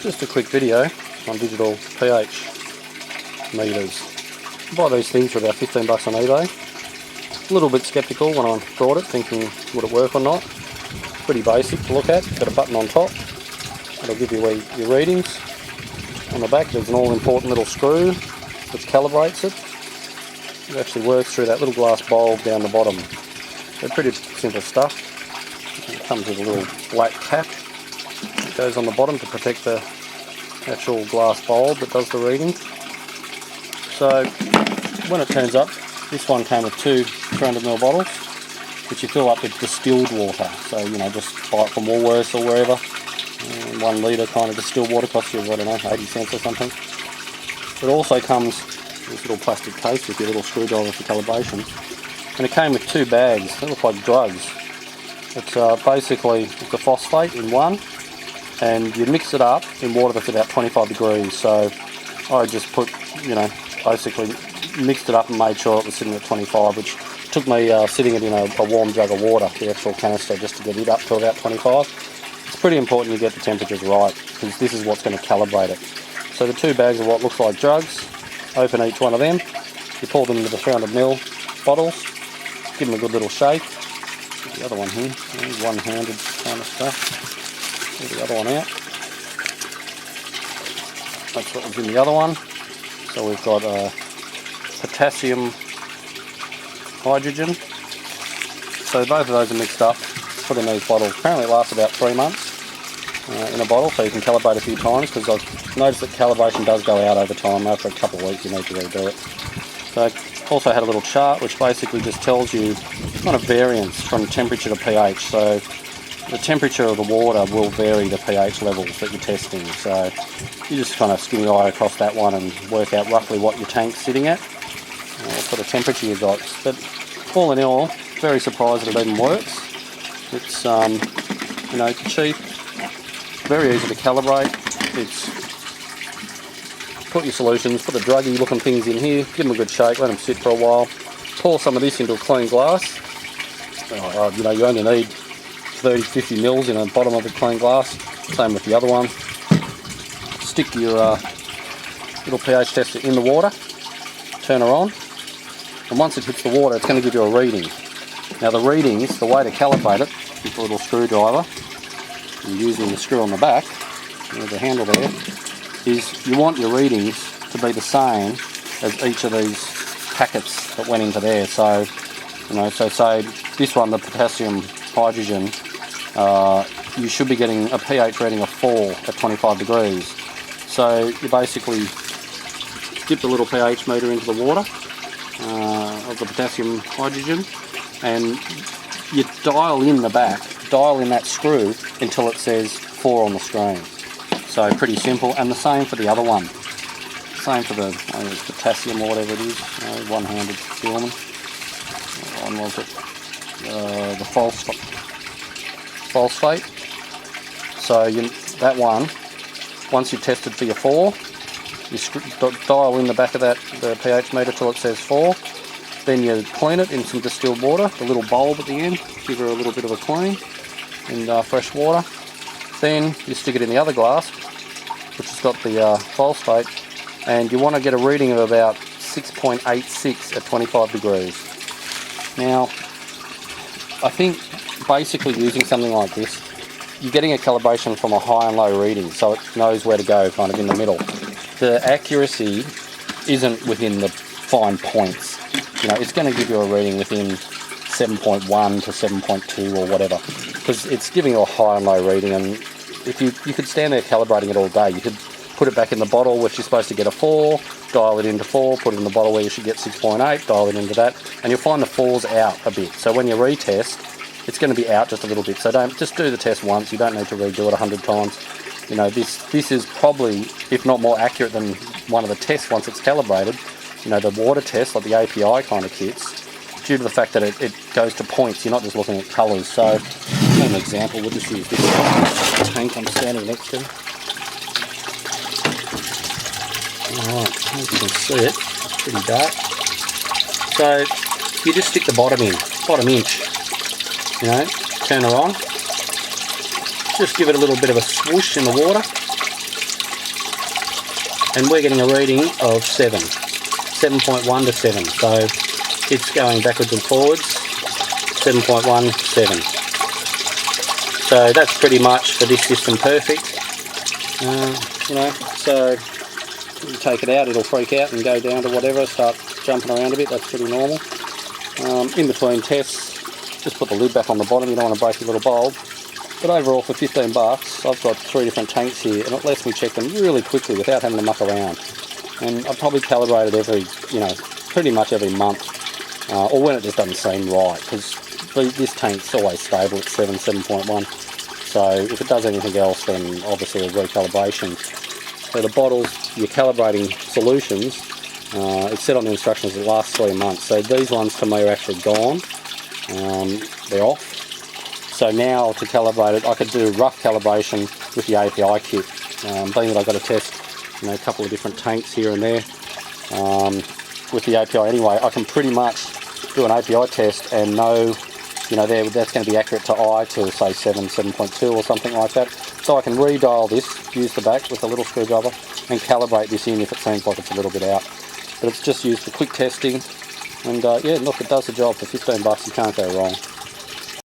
Just a quick video on digital pH meters. I buy these things for about 15 bucks on eBay. A little bit skeptical when I bought it, thinking would it work or not. Pretty basic to look at. Got a button on top. It'll give you your readings. On the back there's an all-important little screw which calibrates it. It actually works through that little glass bulb down the bottom. They're pretty simple stuff. It comes with a little black cap. It goes on the bottom to protect the actual glass bulb that does the reading. So when it turns up, this one came with two 300ml bottles, which you fill up with distilled water. So, you know, just buy it from Woolworths or wherever. 1 litre kind of distilled water costs you, I don't know, 80 cents or something. It also comes in this little plastic case with your little screwdriver for calibration. And it came with 2 bags. They look like drugs. It's basically a phosphate in one, and you mix it up in water that's about 25 degrees. So I just put, you know, basically mixed it up and made sure it was sitting at 25, which took me sitting it in a warm jug of water, the actual canister, just to get it up to about 25. It's pretty important you get the temperatures right, because this is what's going to calibrate it. So the 2 bags of what looks like drugs, open each one of them, you pour them into the 300ml bottles, give them a good little shake. The other one here, one-handed kind of stuff. Pull the other one out. That's what was in the other one. So we've got potassium, hydrogen. So both of those are mixed up, put in these bottles. Apparently it lasts about 3 months in a bottle, so you can calibrate a few times, because I've noticed that calibration does go out over time. After a couple of weeks you need to redo it. So also had a little chart which basically just tells you kind of variance from temperature to pH. So the temperature of the water will vary the pH levels that you're testing. So you just kind of skim your eye across that one and work out roughly what your tank's sitting at, what sort of temperature you've got. But all in all, very surprised that it even works. It's you know, cheap, very easy to calibrate. It's put your solutions, put the druggy looking things in here, give them a good shake, let them sit for a while. Pour some of this into a clean glass. You know, you only need 30-50 mils in the bottom of a clean glass. Same with the other one. Stick your little pH tester in the water, turn her on, and once it hits the water it's going to give you a reading. Now the readings, the way to calibrate it, with a little screwdriver, and using the screw on the back, there's a handle there, is you want your readings to be the same as each of these packets that went into there. So, you know, so say this one, the potassium hydrogen, you should be getting a pH rating of 4 at 25 degrees. So you basically dip the little pH meter into the water of the potassium hydrogen, and you dial in the back, dial in that screw until it says 4 on the screen. So pretty simple, and the same for the other one. Same for the potassium or whatever it is, one-handed filament. What one was it? The phosphate. So that one, once you've tested for your 4, you dial in the back of the pH meter till it says 4. Then you clean it in some distilled water, the little bulb at the end, give her a little bit of a clean in fresh water. Then you stick it in the other glass, which has got the phosphate, and you want to get a reading of about 6.86 at 25 degrees. Now, I think basically using something like this, you're getting a calibration from a high and low reading, so it knows where to go, kind of in the middle. The accuracy isn't within the fine points. You know, it's going to give you a reading within 7.1 to 7.2 or whatever, because it's giving you a high and low reading. And if you could stand there calibrating it all day, you could put it back in the bottle which you're supposed to get a 4, dial it into 4, put it in the bottle where you should get 6.8, dial it into that, and you'll find the 4's out a bit. So when you retest, it's going to be out just a little bit. So don't just do the test once, you don't need to redo it 100 times. You know, this is probably, if not more accurate than one of the tests once it's calibrated. You know, the water test, like the API kind of kits, due to the fact that it goes to points, you're not just looking at colours. So, an example, we'll just use this tank I'm standing next to. Alright, as you can see it, it's pretty dark. So, you just stick the bottom inch, you know, turn her on. Just give it a little bit of a swoosh in the water. and we're getting a reading of 7.1 to 7. So it's going backwards and forwards, 7.1, 7. So that's pretty much for this system perfect. You know, so you take it out, it'll freak out and go down to whatever, start jumping around a bit. That's pretty normal. In between tests, just put the lid back on the bottom. You don't want to break your little bulb. But overall, for 15 bucks, I've got 3 different tanks here, and it lets me check them really quickly without having to muck around. And I probably calibrate it every, you know, pretty much every month, or when it just doesn't seem right, because this tank's always stable at 7.1. So if it does anything else, then obviously a recalibration. So the bottles, you're calibrating solutions. It's said on the instructions it lasts 3 months. So these ones to me are actually gone. They're off. So now to calibrate it, I could do rough calibration with the API kit. Being that I've got to test, you know, a couple of different tanks here and there with the API anyway, I can pretty much do an API test and know, you know, that's going to be accurate to eye to say 7.2 or something like that. So I can redial this, use the back with a little screwdriver and calibrate this in if it seems like it's a little bit out. But it's just used for quick testing, and yeah, look, it does the job. For 15 bucks, you can't go wrong.